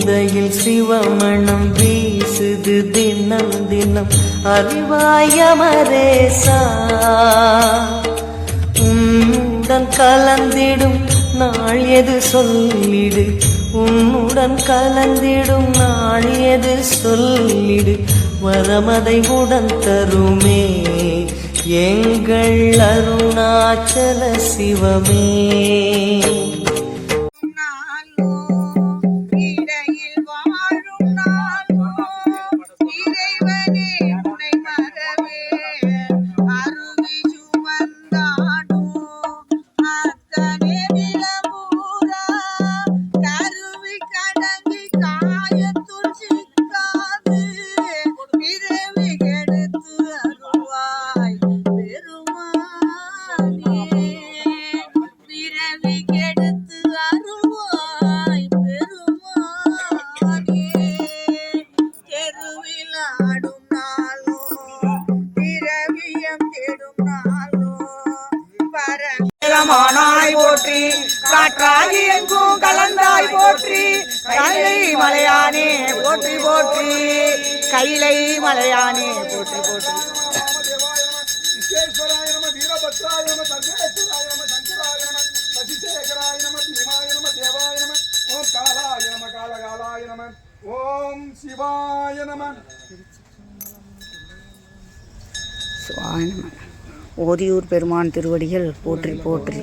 சிந்தையில் சிவமணம் வீசுது தினம் தினம் அறிவாயமரேசா உன்னுடன் கலந்திடும் நாள் எது சொல்லிடு உன்னுடன் கலந்திடும் நாள் எது சொல்லிடு வரமதை உடன் தருமே எங்கள் அருணாச்சல சிவமே. போற்றி காற்றாகி எங்கும் கலந்தாய் போற்றி கைலை மலையானே போற்றி போற்றி கைலை மலையானே போற்றி போற்றி. ஓம் சிவாய நம. ஓரியூர் பெருமான் திருவடிகள் போற்றி போற்றி.